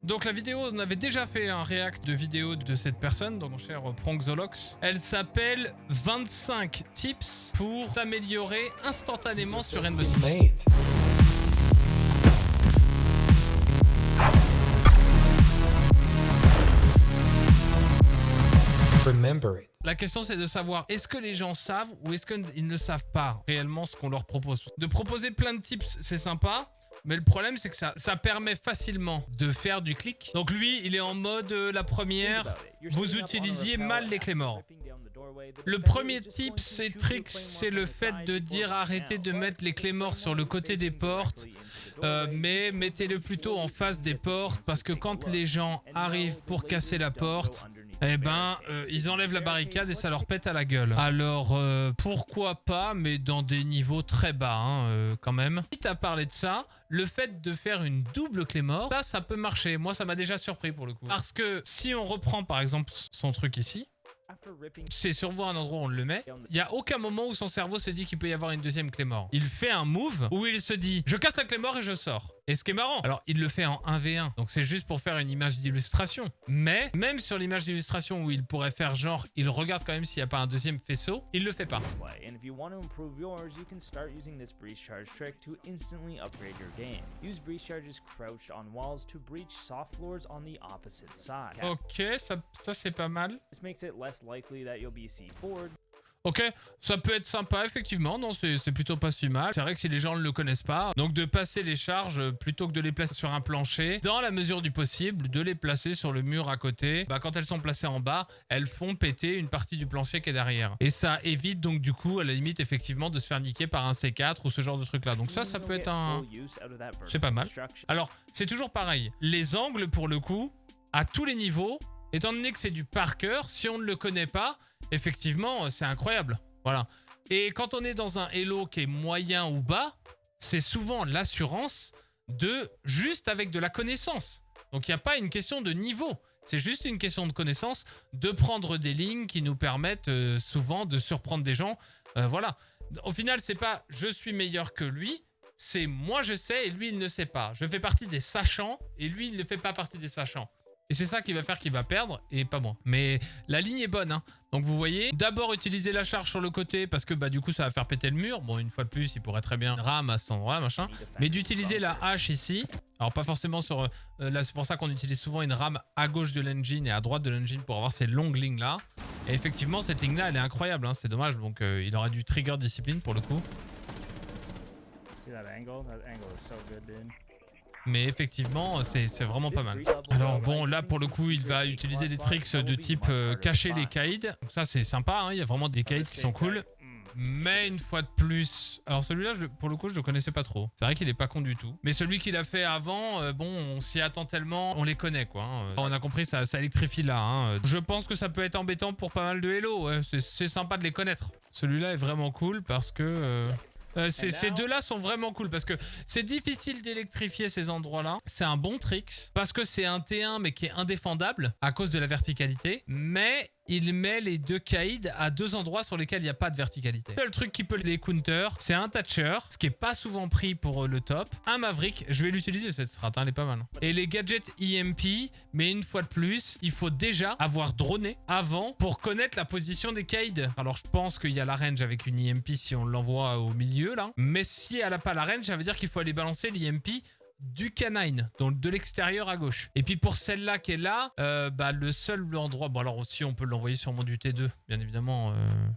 Donc la vidéo, on avait déjà fait un react de vidéo de cette personne, donc mon cher Pronxolox. Elle s'appelle 25 tips pour s'améliorer instantanément sur Rainbow Six. Remember it. La question, c'est de savoir, est-ce que les gens savent ou est-ce qu'ils ne savent pas réellement ce qu'on leur propose? De proposer plein de tips, c'est sympa, mais le problème, c'est que ça permet facilement de faire du clic. Donc lui, il est en mode la première, vous utilisiez mal les clés morts. Le premier tip, c'est trick, c'est le fait de dire arrêtez de mettre les clés morts sur le côté des portes, mais mettez-le plutôt en face des portes, parce que quand les gens arrivent pour casser la porte, eh ben, ils enlèvent la barricade et ça leur pète à la gueule. Alors, pourquoi pas, mais dans des niveaux très bas, hein, quand même. Quitte à parler de ça, le fait de faire une double clé mort, ça peut marcher. Moi, ça m'a déjà surpris pour le coup. Parce que si on reprend, par exemple, son truc ici, c'est sur vous un endroit où on le met. Il n'y a aucun moment où son cerveau se dit qu'il peut y avoir une deuxième clé mort. Il fait un move où il se dit je casse la clé mort et je sors. Et ce qui est marrant, alors il le fait en 1v1, donc c'est juste pour faire une image d'illustration. Mais même sur l'image d'illustration où il pourrait faire genre il regarde quand même s'il n'y a pas un deuxième faisceau, il le fait pas. And if you want to improve yours, you can start using this breach charge trick to instantly upgrade your game. Use breach charges crouched on walls to breach soft floors on the opposite side. Ok, ça c'est pas mal. This makes it less likely that you'll be C4'd. Ok, ça peut être sympa effectivement, non c'est plutôt pas si mal. C'est vrai que si les gens ne le connaissent pas, donc de passer les charges plutôt que de les placer sur un plancher, dans la mesure du possible, de les placer sur le mur à côté. Bah, quand elles sont placées en bas, elles font péter une partie du plancher qui est derrière. Et ça évite donc du coup à la limite effectivement de se faire niquer par un C4 ou ce genre de truc là. Donc ça peut être un... C'est pas mal. Alors c'est toujours pareil, les angles pour le coup, à tous les niveaux, étant donné que c'est du par cœur, si on ne le connaît pas, effectivement, c'est incroyable. Voilà. Et quand on est dans un elo qui est moyen ou bas, c'est souvent l'assurance de juste avec de la connaissance. Donc il n'y a pas une question de niveau. C'est juste une question de connaissance, de prendre des lignes qui nous permettent souvent de surprendre des gens. Voilà. Au final, c'est pas « je suis meilleur que lui », c'est « moi je sais et lui il ne sait pas ». Je fais partie des sachants et lui il ne fait pas partie des sachants. Et c'est ça qui va faire qu'il va perdre et pas moi. Mais la ligne est bonne, hein. Donc vous voyez, d'abord utiliser la charge sur le côté parce que bah du coup ça va faire péter le mur. Bon, une fois de plus, il pourrait très bien rame à cet endroit, machin. Mais d'utiliser la hache ici, alors pas forcément sur... là c'est pour ça qu'on utilise souvent une rame à gauche de l'engine et à droite de l'engine pour avoir ces longues lignes là. Et effectivement cette ligne là elle est incroyable, hein. C'est dommage, donc il aurait dû trigger discipline pour le coup. See that angle? That angle is so good, dude. Mais effectivement, c'est vraiment pas mal. Alors bon, là pour le coup, il va utiliser des tricks de type cacher les caïds. Donc ça c'est sympa, hein. Il y a vraiment des caïds qui sont cool. Mais une fois de plus... Alors celui-là, pour le coup, je le connaissais pas trop. C'est vrai qu'il est pas con du tout. Mais celui qu'il a fait avant, bon, on s'y attend tellement, on les connaît quoi. Hein. On a compris, ça électrifie là. Hein. Je pense que ça peut être embêtant pour pas mal de Hello. Ouais. C'est sympa de les connaître. Celui-là est vraiment cool parce que... ces deux-là sont vraiment cool parce que c'est difficile d'électrifier ces endroits-là. C'est un bon trick parce que c'est un T1 mais qui est indéfendable à cause de la verticalité. Mais il met les deux caïds à deux endroits sur lesquels il n'y a pas de verticalité. Le seul truc qui peut les counter, c'est un Thatcher, ce qui est pas souvent pris pour le top. Un Maverick, je vais l'utiliser cette strat, hein, elle est pas mal. Et les gadgets EMP, mais une fois de plus, il faut déjà avoir droné avant pour connaître la position des caïds. Alors je pense qu'il y a la range avec une EMP si on l'envoie au milieu là. Mais si elle n'a pas la range, ça veut dire qu'il faut aller balancer l'EMP du canine, donc de l'extérieur à gauche. Et puis pour celle-là qui est là, bah le seul endroit... Bon alors aussi on peut l'envoyer sûrement du T2, bien évidemment.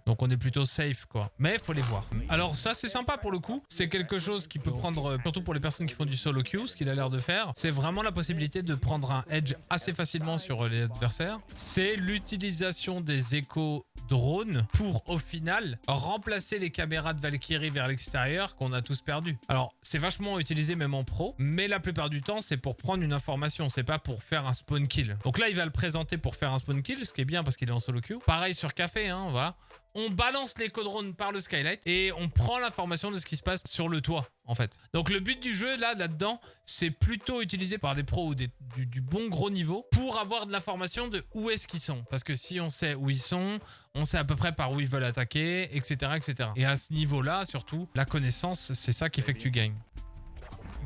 Donc on est plutôt safe quoi. Mais il faut les voir. Alors ça c'est sympa pour le coup. C'est quelque chose qui peut prendre, surtout pour les personnes qui font du solo queue, ce qu'il a l'air de faire. C'est vraiment la possibilité de prendre un edge assez facilement sur les adversaires. C'est l'utilisation des échos drones pour au final remplacer les caméras de Valkyrie vers l'extérieur qu'on a tous perdu. Alors c'est vachement utilisé même en pro. Mais la plupart du temps, c'est pour prendre une information, c'est pas pour faire un spawn kill. Donc là, il va le présenter pour faire un spawn kill, ce qui est bien parce qu'il est en solo queue. Pareil sur Café, hein, voilà. On balance l'éco-drone par le skylight et on prend l'information de ce qui se passe sur le toit, en fait. Donc le but du jeu, là-dedans, c'est plutôt utilisé par des pros ou du bon gros niveau pour avoir de l'information de où est-ce qu'ils sont. Parce que si on sait où ils sont, on sait à peu près par où ils veulent attaquer, etc., etc. Et à ce niveau-là, surtout, la connaissance, c'est ça qui fait que tu gagnes.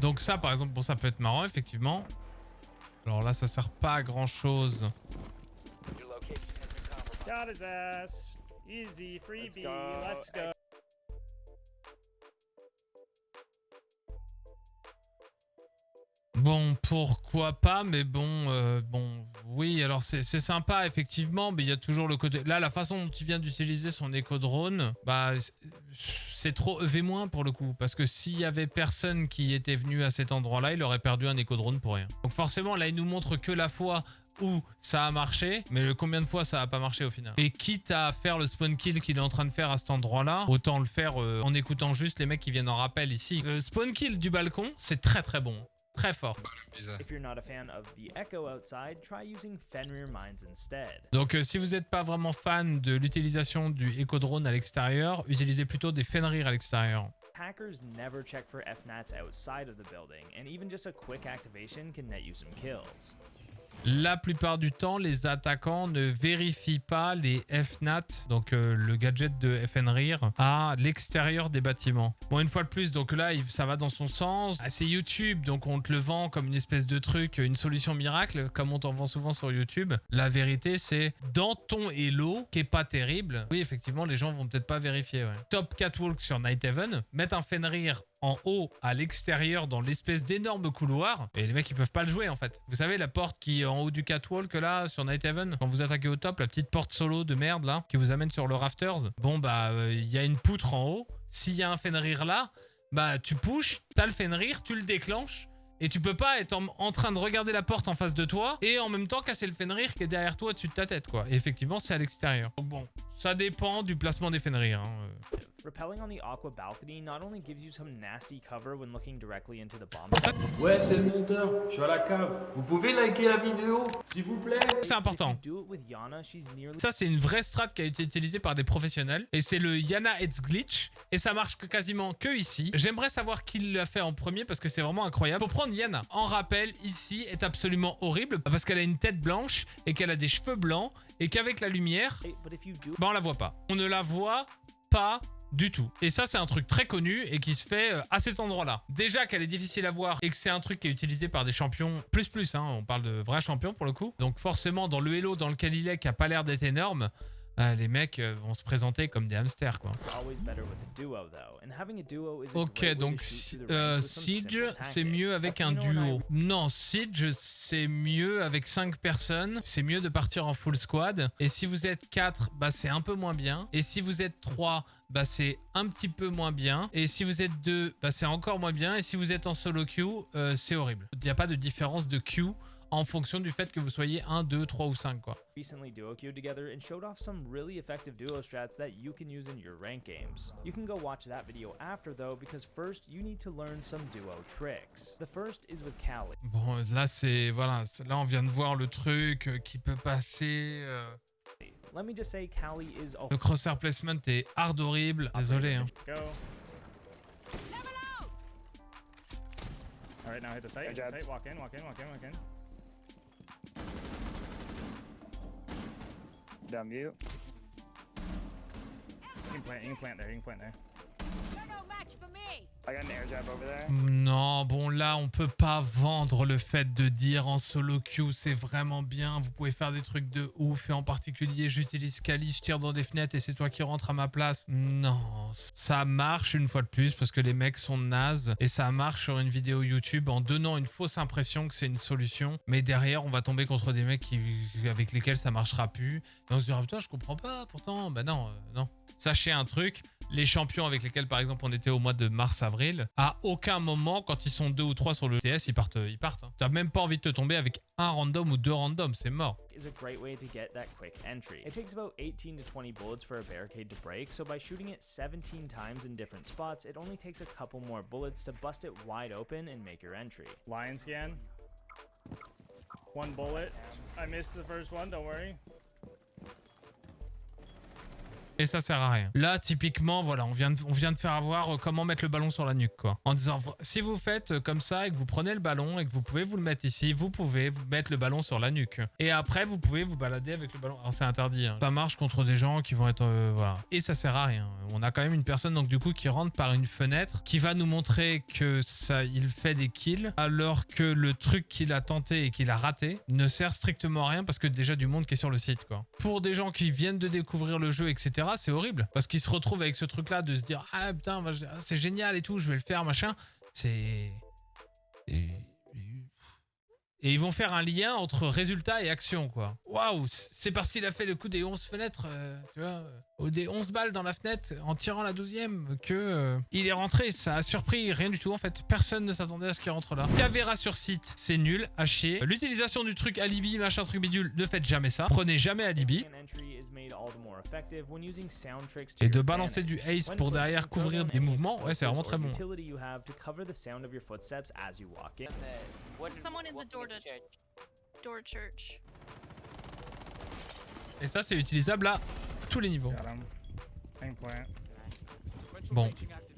Donc ça, par exemple, bon, ça peut être marrant, effectivement. Alors là, ça sert pas à grand chose. Got his ass. Easy, freebie. Let's go. Bon, pourquoi pas, mais bon, oui, alors c'est sympa, effectivement, mais il y a toujours le côté... Là, la façon dont il vient d'utiliser son éco-drone, bah, c'est trop EV- pour le coup, parce que s'il y avait personne qui était venu à cet endroit-là, il aurait perdu un éco-drone pour rien. Donc forcément, là, il nous montre que la fois où ça a marché, mais combien de fois ça a pas marché au final. Et quitte à faire le spawn kill qu'il est en train de faire à cet endroit-là, autant le faire en écoutant juste les mecs qui viennent en rappel ici. Spawn kill du balcon, c'est très très bon. Très fort. If you're not a fan of the echo outside, try using Fenrir mines instead. Donc si vous n'êtes pas vraiment fan de l'utilisation du éco-drone à l'extérieur, utilisez plutôt des Fenrir à l'extérieur. Hackers never check for FNATs outside of the building, and even just a quick activation can net you some kills. La plupart du temps, les attaquants ne vérifient pas les FNAT, donc le gadget de Fenrir, à l'extérieur des bâtiments. Bon, une fois de plus, donc là, ça va dans son sens. Ah, c'est YouTube, donc on te le vend comme une espèce de truc, une solution miracle, comme on t'en vend souvent sur YouTube. La vérité, c'est dans ton Hello, qui est pas terrible. Oui, effectivement, les gens vont peut-être pas vérifier. Ouais. Top Catwalk sur Nighthaven, mettre un Fenrir en haut, à l'extérieur, dans l'espèce d'énorme couloir. Et les mecs, ils peuvent pas le jouer, en fait. Vous savez, la porte qui est en haut du catwalk, là, sur Nighthaven, quand vous attaquez au top, la petite porte solo de merde, là, qui vous amène sur le rafters. Bon, bah, il y a une poutre en haut. S'il y a un Fenrir là, bah, tu pushes, t'as le Fenrir, tu le déclenches. Et tu peux pas être en train de regarder la porte en face de toi et en même temps casser le Fenrir qui est derrière toi au-dessus de ta tête, quoi. Et effectivement, c'est à l'extérieur. Donc bon, ça dépend du placement des Fenrir. Hein. Rappelling on the aqua balcony not only gives you some nasty cover when looking directly into the bomb. Ouais, c'est le monteur. Je suis à la cave. Vous pouvez liker la vidéo, s'il vous plaît? C'est important. Ça, c'est une vraie strat qui a été utilisée par des professionnels. Et c'est le Yana Heads Glitch. Et ça marche quasiment que ici. J'aimerais savoir qui l'a fait en premier parce que c'est vraiment incroyable. Faut prendre Yana. En rappel, ici est absolument horrible parce qu'elle a une tête blanche et qu'elle a des cheveux blancs et qu'avec la lumière, bah on la voit pas. On ne la voit pas du tout. Et ça, c'est un truc très connu et qui se fait à cet endroit-là. Déjà qu'elle est difficile à voir et que c'est un truc qui est utilisé par des champions plus, hein, on parle de vrais champions pour le coup. Donc forcément, dans le Hello dans lequel il est, qui a pas l'air d'être énorme, les mecs vont se présenter comme des hamsters, quoi. Ok, donc Siege, c'est mieux avec un duo. Non, Siege, c'est mieux avec 5 personnes. C'est mieux de partir en full squad. Et si vous êtes 4, bah c'est un peu moins bien. Et si vous êtes 3, bah c'est un petit peu moins bien. Et si vous êtes 2, bah c'est encore moins bien. Et si vous êtes en solo queue, c'est horrible. Il n'y a pas de différence de queue en fonction du fait que vous soyez 1, 2, 3 ou 5, quoi. Recently duo queued together and showed off some really effective duo strats that you can use in your rank games. You can go watch that video after though, because first you need to learn some duo tricks. The first is with Kali. Bon, là c'est voilà, là on vient de voir le truc qui peut passer. Let me just say, Kali is a... Le crosshair placement est hard horrible. Désolé, hein. Go. All right, now hit the site. Hit the site. Walk in. Down view. You can plant there. I got an air jab over there. Non, bon là on peut pas vendre le fait de dire en solo queue c'est vraiment bien, vous pouvez faire des trucs de ouf et en particulier j'utilise Kali, je tire dans des fenêtres et c'est toi qui rentres à ma place. Non, ça marche une fois de plus parce que les mecs sont nazes et ça marche sur une vidéo YouTube en donnant une fausse impression que c'est une solution, mais derrière on va tomber contre des mecs avec lesquels ça marchera plus et on se dira putain je comprends pas pourtant, bah non, non. Sachez un truc, les champions avec lesquels par exemple on était au mois de mars-avril, à aucun moment quand ils sont 2 ou 3 sur le TS, ils partent. Hein. T'as même pas envie de te tomber avec un random ou 2 randoms, c'est mort. Is a great way to get that quick entry. It takes about 18 to 20 bullets for a barricade to break, so by shooting it 17 times in different spots, it only takes a couple more bullets to bust it wide open and make your entry. Lion scan. 1 bullet. I missed the first one, don't worry. Et ça sert à rien. Là, typiquement, voilà, on vient de faire avoir comment mettre le ballon sur la nuque, quoi. En disant, si vous faites comme ça et que vous prenez le ballon et que vous pouvez vous le mettre ici, vous pouvez vous mettre le ballon sur la nuque. Et après, vous pouvez vous balader avec le ballon. Alors, c'est interdit. Hein. Ça marche contre des gens qui vont être... voilà. Et ça sert à rien. On a quand même une personne, donc du coup, qui rentre par une fenêtre, qui va nous montrer que ça, il fait des kills, alors que le truc qu'il a tenté et qu'il a raté ne sert strictement à rien parce que déjà du monde qui est sur le site, quoi. Pour des gens qui viennent de découvrir le jeu, etc., c'est horrible. Parce qu'ils se retrouvent avec ce truc-là de se dire « Ah putain, c'est génial et tout, je vais le faire, machin. » C'est... Et ils vont faire un lien entre résultat et action, quoi. Waouh, c'est parce qu'il a fait le coup des 11 fenêtres, tu vois, ou des 11 balles dans la fenêtre en tirant la 12e que il est rentré. Ça a surpris, rien du tout en fait. Personne ne s'attendait à ce qu'il rentre là. Caméra sur site, c'est nul, à chier. L'utilisation du truc alibi, machin, truc bidule, ne faites jamais ça. Prenez jamais alibi. Et de balancer du ace pour derrière couvrir des mouvements, ouais, c'est vraiment très bon. Someone in the door church. Et ça, c'est utilisable à tous les niveaux. Got him. Main plant. Bon,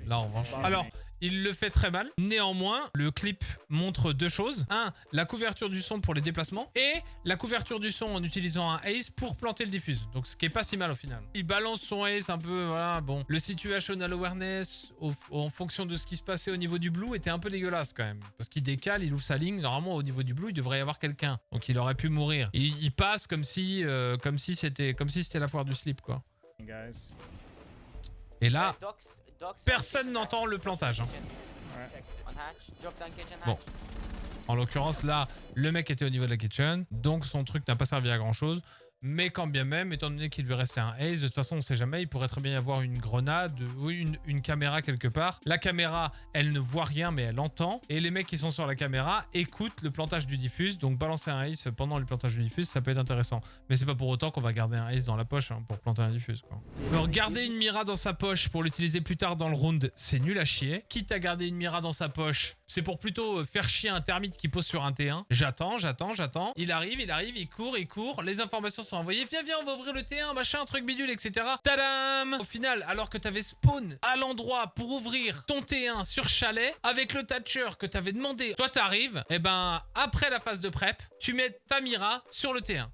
là en revanche. Alors, il le fait très mal. Néanmoins, le clip montre deux choses. Un, la couverture du son pour les déplacements et la couverture du son en utilisant un ace pour planter le diffuse. Donc, ce qui est pas si mal au final. Il balance son ace un peu, voilà, bon. Le situational awareness, en fonction de ce qui se passait au niveau du blue, était un peu dégueulasse quand même. Parce qu'il décale, il ouvre sa ligne. Normalement, au niveau du blue, il devrait y avoir quelqu'un. Donc, il aurait pu mourir. Il passe comme si c'était la foire du slip, quoi. Guys. Et là... personne n'entend le plantage. Hein. Bon. En l'occurrence, là, le mec était au niveau de la kitchen, donc son truc n'a pas servi à grand chose. Mais quand bien même, étant donné qu'il lui restait un ace, de toute façon, on sait jamais, il pourrait très bien y avoir une grenade ou une caméra quelque part. La caméra, elle ne voit rien, mais elle entend. Et les mecs qui sont sur la caméra écoutent le plantage du diffuse. Donc balancer un ace pendant le plantage du diffuse, ça peut être intéressant. Mais c'est pas pour autant qu'on va garder un ace dans la poche hein, pour planter un diffuse, quoi. Alors, garder une mira dans sa poche pour l'utiliser plus tard dans le round, c'est nul à chier. Quitte à garder une mira dans sa poche, c'est pour plutôt faire chier un termite qui pose sur un T1. J'attends. Il arrive, il court. Les informations sont envoyées. Viens, on va ouvrir le T1, machin, truc bidule, etc. Tadam! Au final, alors que t'avais spawn à l'endroit pour ouvrir ton T1 sur chalet, avec le Thatcher que t'avais demandé, toi t'arrives, et ben, après la phase de prep, tu mets ta mira sur le T1.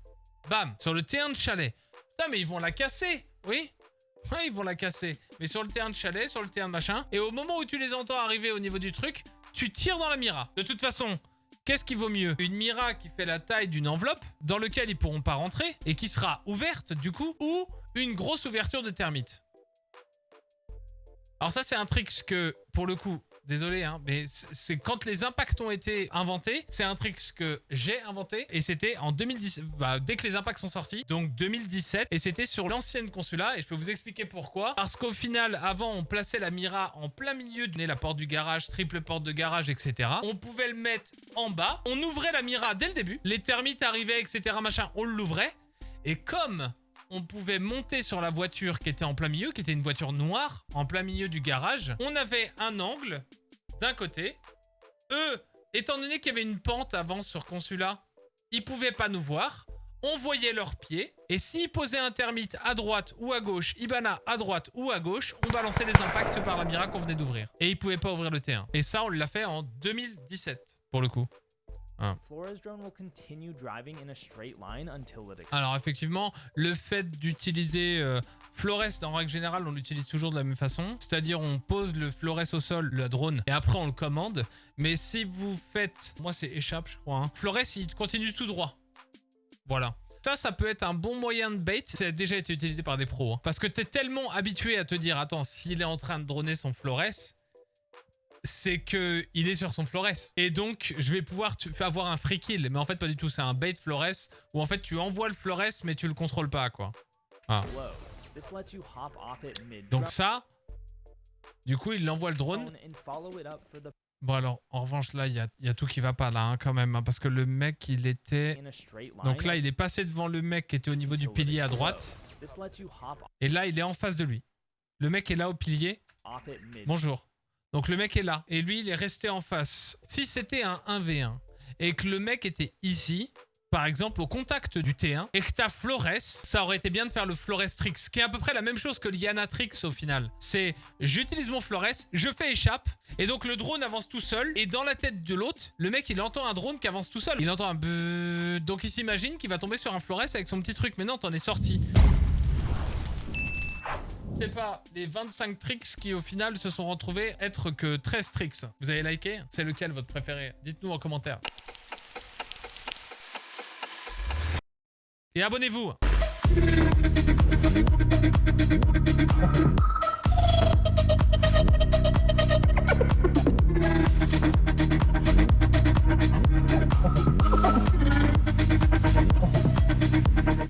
Bam! Sur le T1 de chalet. Putain, mais ils vont la casser, oui? Ouais, ils vont la casser. Mais sur le T1 de chalet, sur le T1 de machin, et au moment où tu les entends arriver au niveau du truc, tu tires dans la mira. De toute façon... qu'est-ce qui vaut mieux? Une mira qui fait la taille d'une enveloppe dans laquelle ils pourront pas rentrer et qui sera ouverte du coup, ou une grosse ouverture de termites? Alors ça c'est un trick que pour le coup, désolé hein, mais c'est quand les impacts ont été inventés, c'est un trick que j'ai inventé et c'était en 2017, dès que les impacts sont sortis, donc 2017, et c'était sur l'ancienne consulat et je peux vous expliquer pourquoi. Parce qu'au final, avant on plaçait la mira en plein milieu de la porte du garage, triple porte de garage, etc. On pouvait le mettre en bas, on ouvrait la mira dès le début, les termites arrivaient, etc. machin, on l'ouvrait, et comme... on pouvait monter sur la voiture qui était en plein milieu, qui était une voiture noire, en plein milieu du garage. On avait un angle d'un côté. Eux, étant donné qu'il y avait une pente avant sur Consulat, ils pouvaient pas nous voir. On voyait leurs pieds. Et s'ils posaient un termite à droite ou à gauche, Ibana à droite ou à gauche, on balançait les impacts par la mira qu'on venait d'ouvrir. Et ils pouvaient pas ouvrir le T1. Et ça, on l'a fait en 2017, pour le coup. Alors effectivement, le fait d'utiliser Flores, en règle générale, on l'utilise toujours de la même façon. C'est-à-dire on pose le Flores au sol, le drone, et après on le commande. Mais si vous faites... moi c'est échappe je crois. Hein. Flores il continue tout droit. Voilà. Ça peut être un bon moyen de bait. Ça a déjà été utilisé par des pros. Hein. Parce que t'es tellement habitué à te dire, attends, s'il est en train de droner son Flores... c'est que il est sur son Flores. Et donc, je vais pouvoir avoir un free kill. Mais en fait, pas du tout. C'est un bait Flores où en fait, tu envoies le Flores, mais tu le contrôles pas, quoi. Ah. Donc ça, du coup, il envoie le drone. Bon, alors, en revanche, là, il y a tout qui va pas, là, hein, quand même. Hein, parce que le mec, il était... donc là, il est passé devant le mec qui était au niveau du pilier à droite. Et là, il est en face de lui. Le mec est là au pilier. Bonjour. Donc le mec est là, et lui il est resté en face. Si c'était un 1v1, et que le mec était ici, par exemple, au contact du T1 et que t'as Flores, ça aurait été bien de faire le Flores Tricks, qui est à peu près la même chose que le Yana Tricks au final. C'est, j'utilise mon Flores, je fais échappe, et donc le drone avance tout seul, et dans la tête de l'autre, le mec il entend un drone qui avance tout seul. Il entend un beuh, donc il s'imagine qu'il va tomber sur un Flores avec son petit truc, mais non, t'en es sorti. C'est pas les 25 tricks qui au final se sont retrouvés être que 13 tricks. Vous avez liké? C'est lequel votre préféré? Dites-nous en commentaire. Et abonnez-vous.